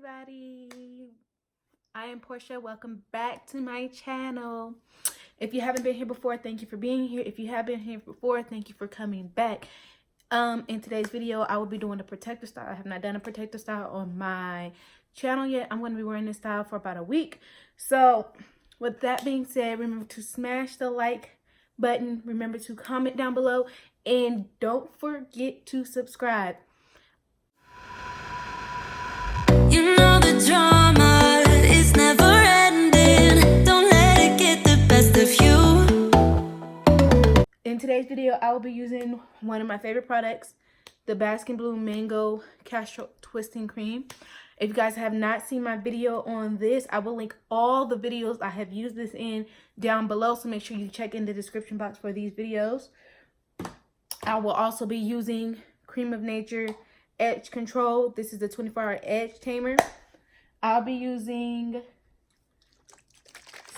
everybody. I am Portia. Welcome back to my channel. If you haven't been here before, thank you for being here. If you have been here before, thank you for coming back. In today's video, I will be doing a protective style. I have not done a protective style on my channel yet. I'm going to be wearing this style for about a week. So with that being said, remember to smash the like button. Remember to comment down below. And don't forget to subscribe. You know the drama is never ending. Don't let it get the best of you. In today's video, I will be using one of my favorite products, the Baskin Bloom Mango Castro Twisting Cream. If you guys have not seen my video on this, I will link all the videos I have used this in down below. So make sure you check in the description box for these videos. I will also be using Cream of Nature Edge Control. This is the 24-hour edge tamer. I'll be using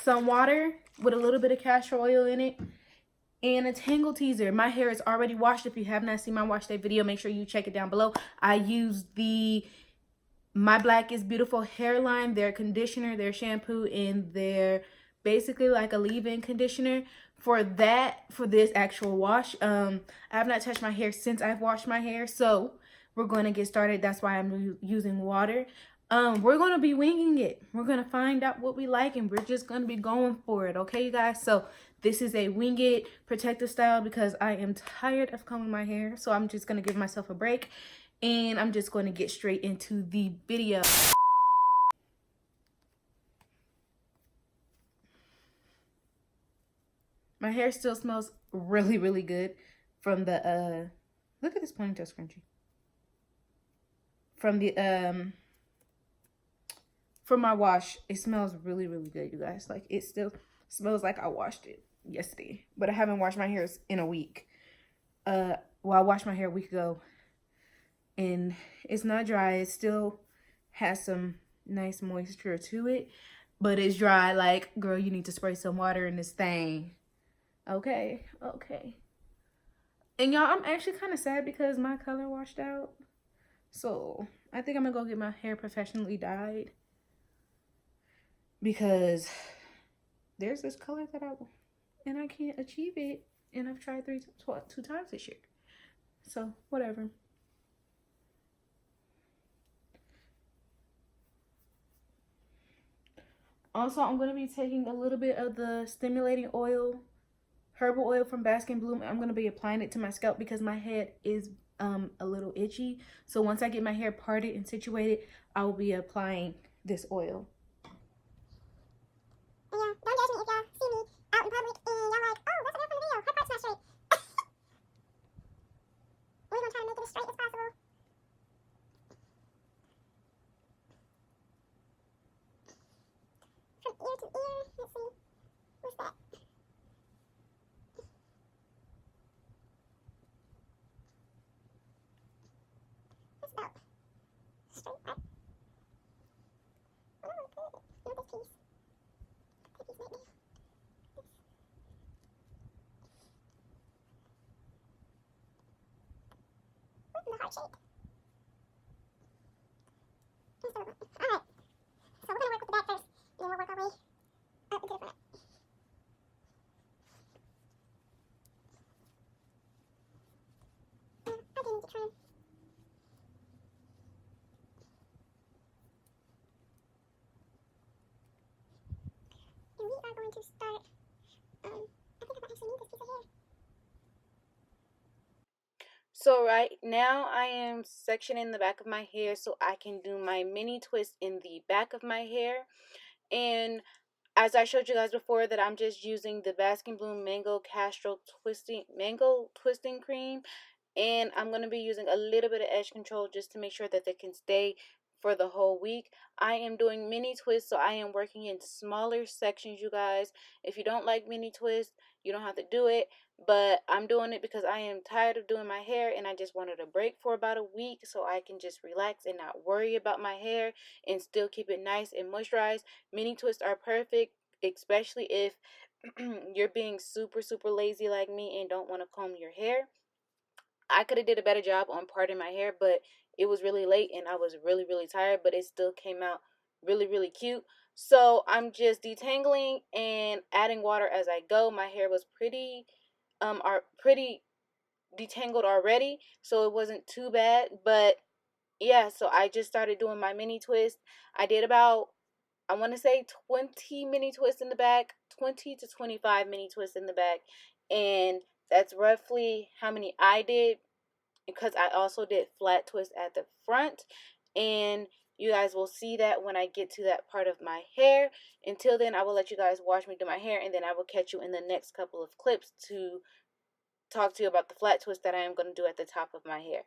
some water with a little bit of castor oil in it and a tangle teaser. My hair is already washed. If you have not seen my wash day video, make sure you check it down below. I use the My Black is Beautiful hairline, their conditioner, their shampoo, and their basically like a leave-in conditioner for this actual wash. I have not touched my hair since I've washed my hair, so we're going to get started. That's why I'm using water. We're going to be winging it. We're going to find out what we like, and we're just going to be going for it. Okay, you guys? So this is a wing it protective style because I am tired of combing my hair. So I'm just going to give myself a break, and I'm just going to get straight into the video. My hair still smells really, really good from the, look at this ponytail scrunchie. From the, from my wash, it smells really, really good, you guys. Like, it still smells like I washed it yesterday. But I haven't washed my hair in a week. Well, I washed my hair a week ago. And it's not dry. It still has some nice moisture to it. But it's dry. Like, girl, you need to spray some water in this thing. Okay, okay. And y'all, I'm actually kind of sad because my color washed out. So I think I'm gonna go get my hair professionally dyed because there's this color that I can't achieve it, and I've tried two times this year. So whatever. Also, I'm gonna be taking a little bit of the stimulating oil, herbal oil from Baskin Bloom. I'm gonna be applying it to my scalp because my head is a little itchy. So once I get my hair parted and situated, I will be applying this oil. And yeah, don't judge me if y'all see me out in public and y'all like, oh, that's enough from the video. Her part's not straight. We're gonna try to make it as straight as possible. From ear to ear, let's see. What's that? That's about straight, right? Oh, good. Look at this piece. That piece might be. The heart shape. Alright. So we're gonna work with the back first, and then we'll work our way up into the front. I do need to trim. And we are going to start, I think I might actually need this piece of hair. So right now I am sectioning the back of my hair so I can do my mini twist in the back of my hair. And as I showed you guys before, that I'm just using the Baskin Bloom Mango Twisting Cream. And I'm going to be using a little bit of edge control just to make sure that they can stay for the whole week. I am doing mini twists, so I am working in smaller sections, you guys. If you don't like mini twists, you don't have to do it. But I'm doing it because I am tired of doing my hair, and I just wanted a break for about a week so I can just relax and not worry about my hair and still keep it nice and moisturized. Mini twists are perfect, especially if you're being super lazy like me and don't want to comb your hair. I could have did a better job on parting my hair, but it was really late and I was really, really tired, but it still came out really, really cute. So I'm just detangling and adding water as I go. My hair was pretty detangled already, so it wasn't too bad. But yeah, so I just started doing my mini twist. I did about, I want to say 20 mini twists in the back, 20 to 25 mini twists in the back, and that's roughly how many I did, because I also did flat twist at the front, and you guys will see that when I get to that part of my hair. Until then, I will let you guys watch me do my hair, and then I will catch you in the next couple of clips to talk to you about the flat twist that I am going to do at the top of my hair.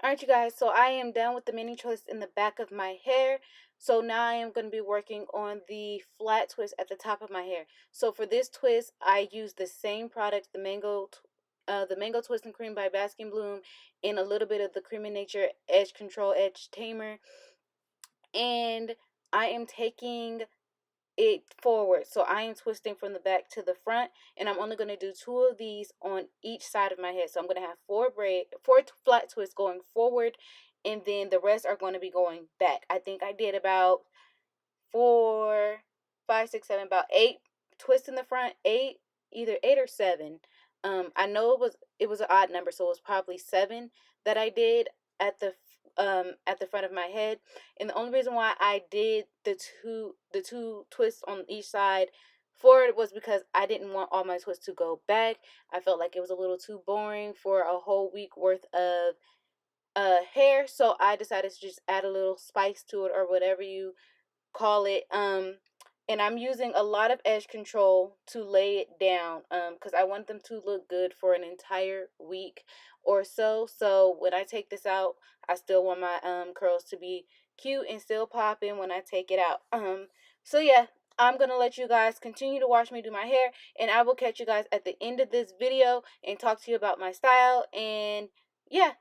Alright, you guys, so I am done with the mini twist in the back of my hair. So now I am going to be working on the flat twist at the top of my hair. So for this twist, I use the same product, the mango twist and cream by Baskin Bloom, and a little bit of the Cream in Nature Edge Control Edge Tamer. And I am taking it forward, so I am twisting from the back to the front, and I'm only going to do 2 of these on each side of my head. So I'm going to have 4 flat twists going forward, and then the rest are going to be going back. I think I did about 4, 5, 6, 7, about 8 twists in the front. Either 8 or 7. I know it was an odd number, so it was probably 7 that I did at the front of my head. And the only reason why I did the two twists on each side forward was because I didn't want all my twists to go back. I felt like it was a little too boring for a whole week worth of hair, so I decided to just add a little spice to it, or whatever you call it. And I'm using a lot of edge control to lay it down, because I want them to look good for an entire week or so. So when I take this out, I still want my curls to be cute and still popping when I take it out. So yeah, I'm gonna let you guys continue to watch me do my hair, and I will catch you guys at the end of this video and talk to you about my style. And yeah.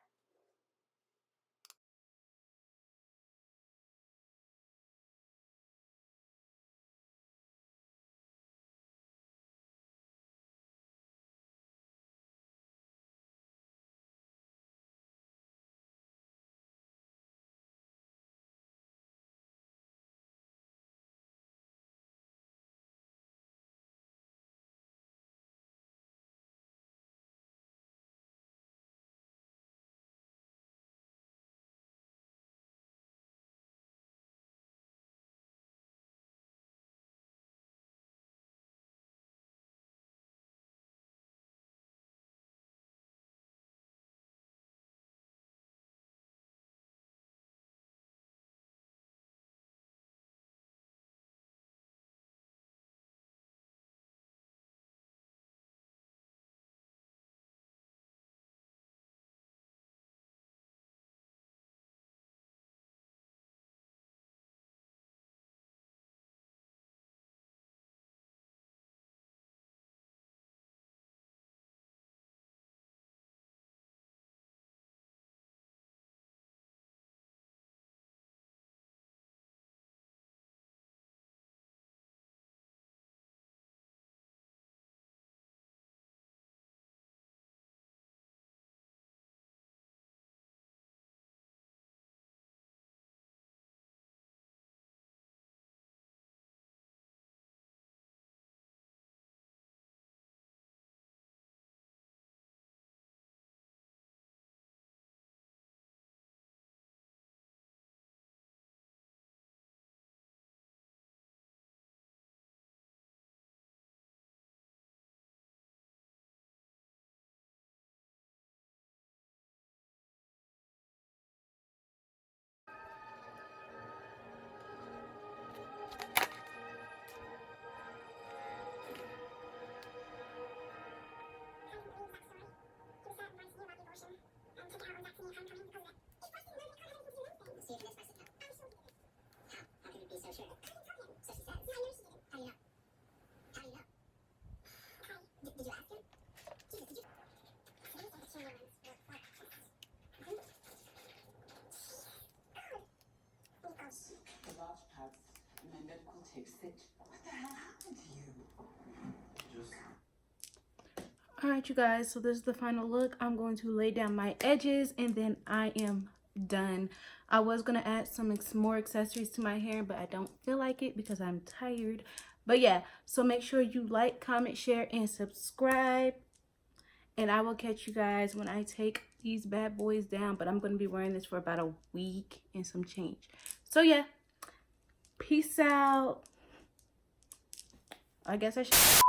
Alright, you guys, so this is the final look. I'm going to lay down my edges, and then I am done. I was going to add some more accessories to my hair, but I don't feel like it because I'm tired. But yeah, so make sure you like, comment, share, and subscribe. And I will catch you guys when I take these bad boys down. But I'm going to be wearing this for about a week and some change. So yeah, peace out. I guess I should...